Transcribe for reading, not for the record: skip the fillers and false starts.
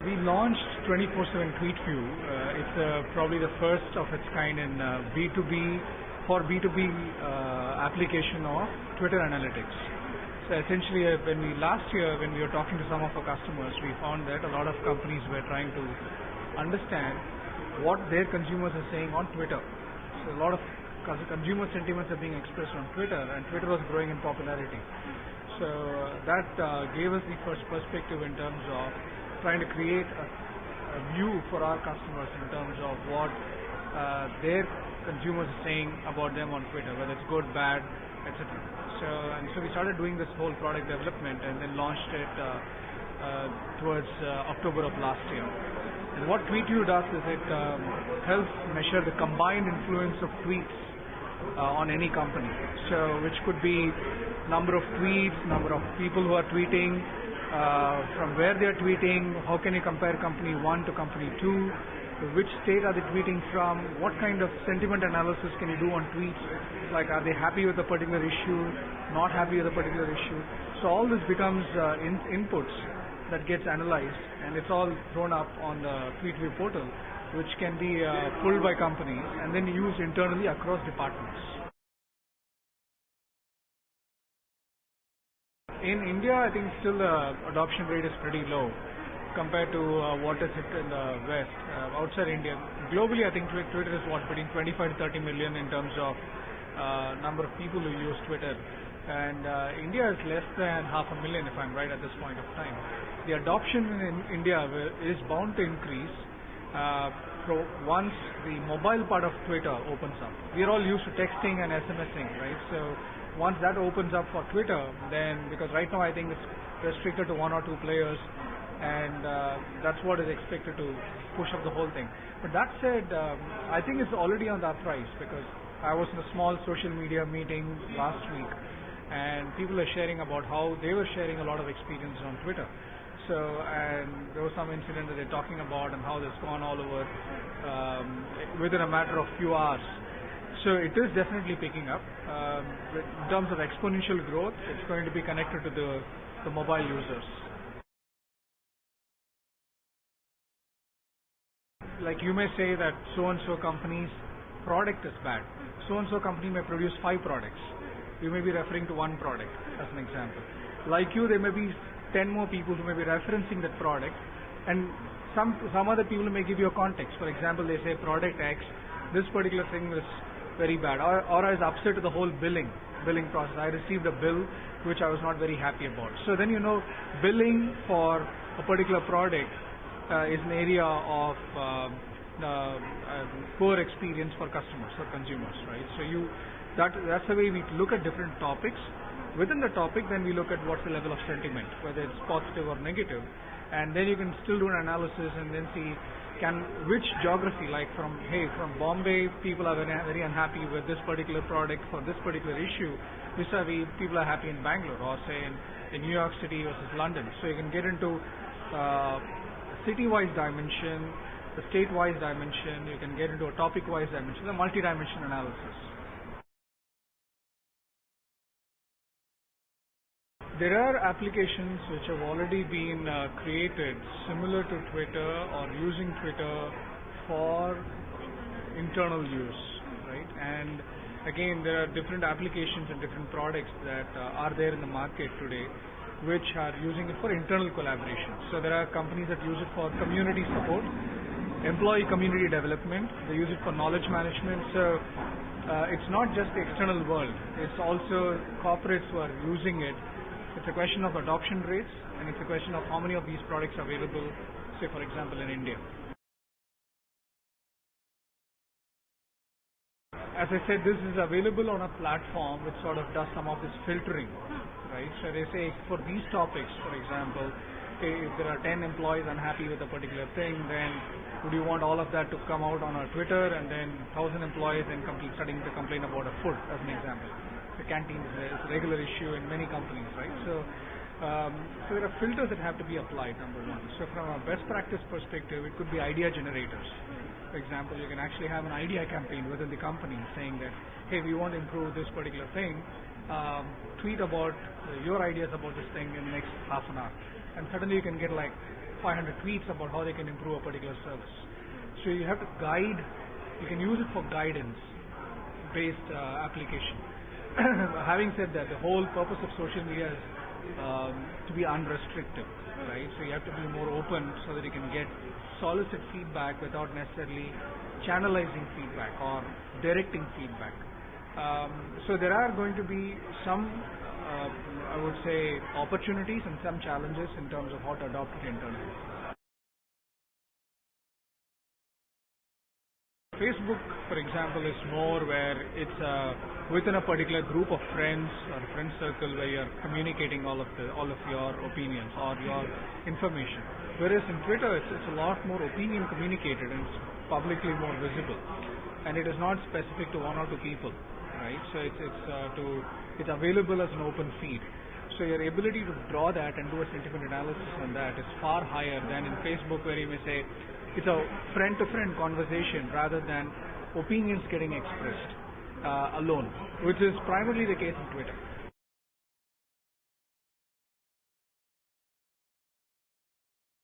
We launched 24/7 TweetView. It's probably the first of its kind in B2B for B2B application of Twitter analytics. So essentially, last year when we were talking to some of our customers, we found that a lot of companies were trying to understand what their consumers are saying on Twitter. So a lot of consumer sentiments are being expressed on Twitter, and Twitter was growing in popularity. So that gave us the first perspective in terms of trying to create a view for our customers in terms of what their consumers are saying about them on Twitter, whether it's good, bad, etc. So we started doing this whole product development and then launched it towards October of last year. And what TweetView does is it helps measure the combined influence of tweets on any company. So which could be number of tweets, number of people who are tweeting, from where they are tweeting, how can you compare company 1 to company 2, which state are they tweeting from, what kind of sentiment analysis can you do on tweets, like are they happy with a particular issue, not happy with a particular issue. So all this becomes inputs that gets analyzed, and it's all thrown up on the TweetView portal, which can be pulled by companies and then used internally across departments. In India, I think still the adoption rate is pretty low compared to what is it in the West. Outside India, globally, I think Twitter is between 25 to 30 million in terms of number of people who use Twitter. And India is less than 500,000, if I'm right, at this point of time. The adoption in India is bound to increase once the mobile part of Twitter opens up. We are all used to texting and SMSing, right? So once that opens up for Twitter, then, because right now I think it's restricted to 1 or 2 players, and that's what is expected to push up the whole thing. But that said, I think it's already on the uprise, because I was in a small social media meeting last week, and people are sharing about how they were sharing a lot of experiences on Twitter. So, and there was some incident that they're talking about and how that's gone all over within a matter of few hours. So it is definitely picking up. In terms of exponential growth, it's going to be connected to the mobile users. Like you may say that so-and-so company's product is bad. So-and-so company may produce 5 products. You may be referring to one product as an example. Like you, there may be 10 more people who may be referencing that product, and some other people may give you a context. For example, they say product X, this particular thing is very bad, or I was upset with the whole billing process. I received a bill which I was not very happy about. So then billing for a particular product is an area of poor experience for customers or consumers, right? So that's the way we look at different topics. Within the topic, then we look at what's the level of sentiment, whether it's positive or negative, and then you can still do an analysis and then see which geography, like from Bombay, people are very unhappy with this particular product for this particular issue, vis-a-vis people are happy in Bangalore, or say in New York City versus London. So you can get into city-wise dimension, the state-wise dimension, you can get into a topic-wise dimension, a multi-dimension analysis. There are applications which have already been created similar to Twitter or using Twitter for internal use, right? And again, there are different applications and different products that are there in the market today which are using it for internal collaboration. So there are companies that use it for community support, employee community development, they use it for knowledge management. So it's not just the external world, it's also corporates who are using it. It's a question of adoption rates, and it's a question of how many of these products are available, say for example in India. As I said, this is available on a platform which sort of does some of this filtering, right? So they say for these topics, for example, if there are 10 employees unhappy with a particular thing, then would you want all of that to come out on our Twitter, and then 1,000 employees then starting to complain about a food, as an example. The canteen is a regular issue in many companies, right? So there are filters that have to be applied, number one. So from a best practice perspective, it could be idea generators. For example, you can actually have an idea campaign within the company saying that, hey, we want to improve this particular thing. Tweet about your ideas about this thing in the next half an hour. And suddenly you can get like 500 tweets about how they can improve a particular service. So you have to guide, you can use it for guidance based application. Having said that, the whole purpose of social media is to be unrestricted, right? So you have to be more open so that you can solicit feedback without necessarily channelizing feedback or directing feedback. So there are going to be some, I would say, opportunities and some challenges in terms of how to adopt it internally. Facebook, for example, is more where it's within a particular group of friends or friend circle where you're communicating all of your opinions or your information. Whereas in Twitter, it's a lot more opinion communicated and it's publicly more visible, and it is not specific to one or two people, right? So it's available as an open feed. So your ability to draw that and do a sentiment analysis on that is far higher than in Facebook, where you may say it's a friend-to-friend conversation rather than opinions getting expressed alone, which is primarily the case in Twitter.